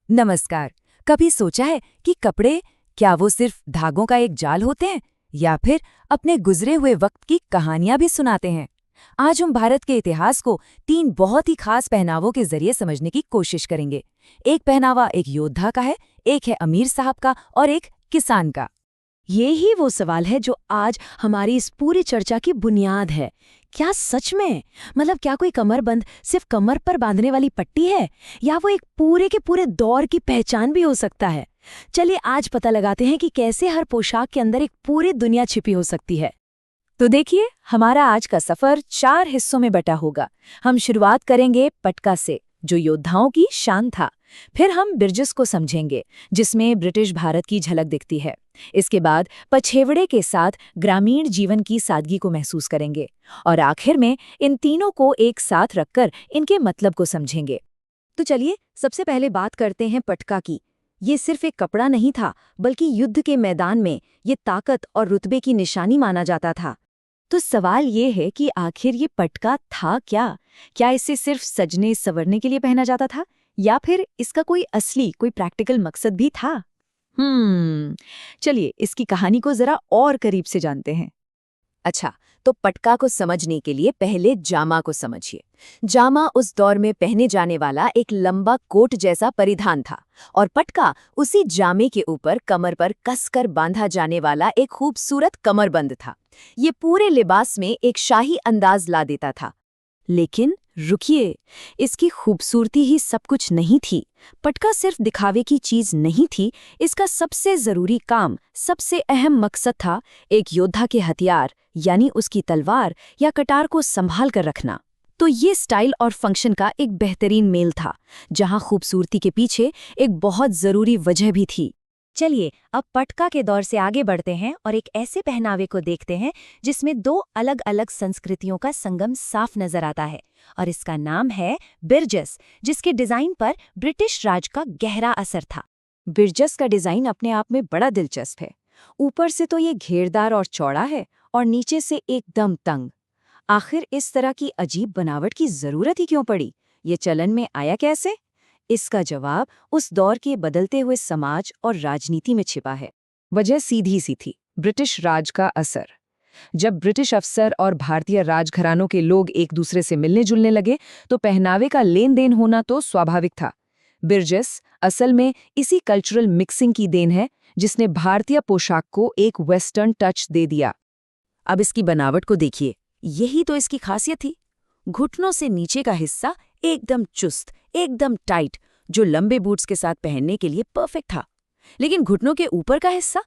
नमस्कार। कभी सोचा है कि कपड़े क्या वो सिर्फ धागों का एक जाल होते हैं या फिर अपने गुजरे हुए वक्त की कहानियां भी सुनाते हैं? आज हम भारत के इतिहास को तीन बहुत ही खास पहनावों के जरिए समझने की कोशिश करेंगे। एक पहनावा एक योद्धा का है, एक है अमीर साहब का और एक किसान का। ये ही वो सवाल है जो आज हमारी इस पूरी चर्चा की बुनियाद है। क्या सच में क्या कोई कमरबंद सिर्फ कमर पर बांधने वाली पट्टी है, या वो एक पूरे के पूरे दौर की पहचान भी हो सकता है? चलिए आज पता लगाते हैं कि कैसे हर पोशाक के अंदर एक पूरी दुनिया छिपी हो सकती है। तो देखिए, हमारा आज का सफर 4 हिस्सों में बटा होगा। हम शुरुआत करेंगे पटका से, जो योद्धाओं की शान था। फिर हम बिरजस को समझेंगे, जिसमें ब्रिटिश भारत की झलक दिखती है। इसके बाद पछेवड़े के साथ ग्रामीण जीवन की सादगी को महसूस करेंगे और आखिर में इन तीनों को एक साथ रखकर इनके मतलब को समझेंगे। तो चलिए सबसे पहले बात करते हैं पटका की। ये सिर्फ एक कपड़ा नहीं था, बल्कि युद्ध के मैदान में ये ताकत और रुतबे की निशानी माना जाता था। तो सवाल ये है कि आखिर ये पटका था क्या? क्या इसे सिर्फ सजने संवरने के लिए पहना जाता था, या फिर इसका कोई प्रैक्टिकल मकसद भी था? चलिए इसकी कहानी को जरा और करीब से जानते हैं। अच्छा, तो पटका को समझने के लिए पहले जामा को समझिए। जामा उस दौर में पहने जाने वाला एक लंबा कोट जैसा परिधान था और पटका उसी जामे के ऊपर कमर पर कसकर बांधा जाने वाला एक खूबसूरत कमरबंद था। ये पूरे लिबास में एक शाही अंदाज ला देता था। लेकिन रुकिए, इसकी खूबसूरती ही सब कुछ नहीं थी। पटका सिर्फ दिखावे की चीज नहीं थी, इसका सबसे जरूरी काम, सबसे अहम मकसद था एक योद्धा के हथियार यानी उसकी तलवार या कटार को संभाल कर रखना। तो ये स्टाइल और फंक्शन का एक बेहतरीन मेल था, जहां खूबसूरती के पीछे एक बहुत जरूरी वजह भी थी। चलिए अब पटका के दौर से आगे बढ़ते हैं और एक ऐसे पहनावे को देखते हैं जिसमें दो अलग अलग संस्कृतियों का संगम साफ नजर आता है, और इसका नाम है बिरजस, जिसके डिजाइन पर ब्रिटिश राज का गहरा असर था। बिरजस का डिजाइन अपने आप में बड़ा दिलचस्प है। ऊपर से तो ये घेरदार और चौड़ा है और नीचे से एकदम तंग। आखिर इस तरह की अजीब बनावट की जरूरत ही क्यों पड़ी? ये चलन में आया कैसे? इसका जवाब उस दौर के बदलते हुए समाज और राजनीति में छिपा है। वजह सीधी सी थी, ब्रिटिश राज का असर। जब ब्रिटिश अफसर और भारतीय राजघरानों के लोग एक दूसरे से मिलने जुलने लगे, तो पहनावे का लेन देन होना तो स्वाभाविक था। बिरजस असल में इसी कल्चरल मिक्सिंग की देन है, जिसने भारतीय पोशाक को एक वेस्टर्न टच दे दिया। अब इसकी बनावट को देखिए, यही तो इसकी खासियत थी। घुटनों से नीचे का हिस्सा एकदम चुस्त, एकदम टाइट, जो लंबे बूट्स के साथ पहनने के लिए परफेक्ट था। लेकिन घुटनों के ऊपर का हिस्सा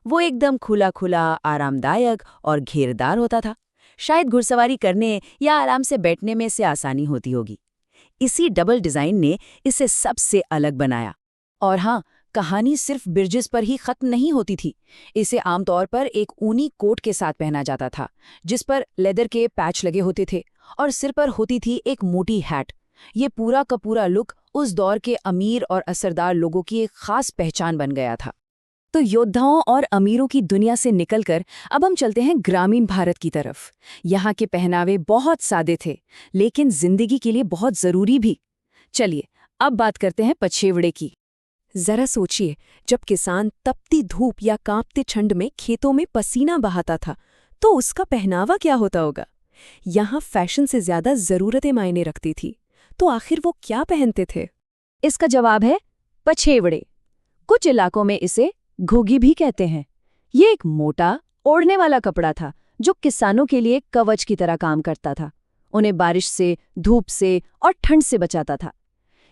वो एकदम खुला खुला, आरामदायक और घेरदार होता था। शायद घुड़सवारी करने या आराम से बैठने में से आसानी होती होगी। इसी डबल डिजाइन ने इसे सबसे अलग बनाया। और हाँ, कहानी सिर्फ बिरजस पर ही खत्म नहीं होती थी। इसे आमतौर पर एक ऊनी कोट के साथ पहना जाता था, जिस पर लेदर के पैच लगे होते थे और सिर पर होती थी एक मोटी हैट। ये पूरा का पूरा लुक उस दौर के अमीर और असरदार लोगों की एक खास पहचान बन गया था। तो योद्धाओं और अमीरों की दुनिया से निकलकर अब हम चलते हैं ग्रामीण भारत की तरफ। यहाँ के पहनावे बहुत सादे थे, लेकिन जिंदगी के लिए बहुत जरूरी भी। चलिए अब बात करते हैं पछेवड़े की। जरा सोचिए, जब किसान तपती धूप या कांपते ठंड में खेतों में पसीना बहाता था, तो उसका पहनावा क्या होता होगा? यहाँ फैशन से ज्यादा जरूरतें मायने रखती थी। तो आखिर वो क्या पहनते थे? इसका जवाब है पछेवड़े। कुछ इलाकों में इसे घोगी भी कहते हैं। ये एक मोटा ओढ़ने वाला कपड़ा था जो किसानों के लिए कवच की तरह काम करता था। उन्हें बारिश से, धूप से और ठंड से बचाता था।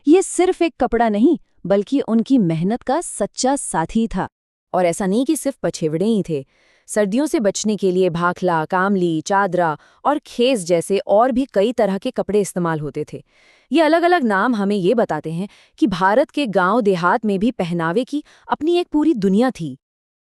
ये सिर्फ एक कपड़ा नहीं, बल्कि उनकी मेहनत का सच्चा साथी था। और ऐसा नहीं कि सिर्फ पछेवड़े ही थे। सर्दियों से बचने के लिए भाखला, कामली, चादरा और खेस जैसे और भी कई तरह के कपड़े इस्तेमाल होते थे। ये अलग अलग नाम हमें ये बताते हैं कि भारत के गांव देहात में भी पहनावे की अपनी एक पूरी दुनिया थी।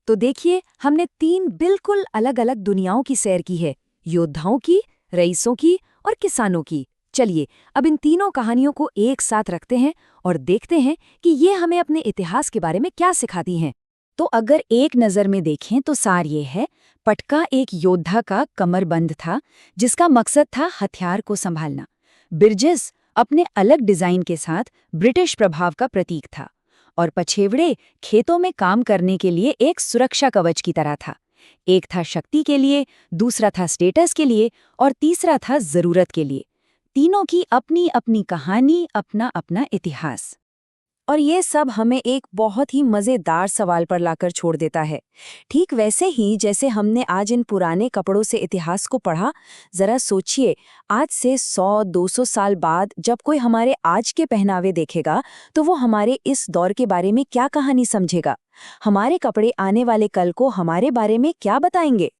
तो देखिए, हमने 3 बिल्कुल अलग अलग दुनियाओं की सैर की है, योद्धाओं की, रईसों की और किसानों की। चलिए अब इन तीनों कहानियों को एक साथ रखते हैं और देखते हैं कि ये हमें अपने इतिहास के बारे में क्या सिखाती हैं। तो अगर एक नज़र में देखें तो सार ये है, पटका एक योद्धा का कमरबंद था जिसका मकसद था हथियार को संभालना। बिरजस अपने अलग डिजाइन के साथ ब्रिटिश प्रभाव का प्रतीक था। और पछेवड़े खेतों में काम करने के लिए एक सुरक्षा कवच की तरह था। एक था शक्ति के लिए, दूसरा था स्टेटस के लिए और तीसरा था जरूरत के लिए। तीनों की अपनी अपनी कहानी, अपना अपना इतिहास। और ये सब हमें एक बहुत ही मज़ेदार सवाल पर लाकर छोड़ देता है। ठीक वैसे ही जैसे हमने आज इन पुराने कपड़ों से इतिहास को पढ़ा, ज़रा सोचिए, आज से 100-200 साल बाद जब कोई हमारे आज के पहनावे देखेगा, तो वो हमारे इस दौर के बारे में क्या कहानी समझेगा? हमारे कपड़े आने वाले कल को हमारे बारे में क्या बताएंगे?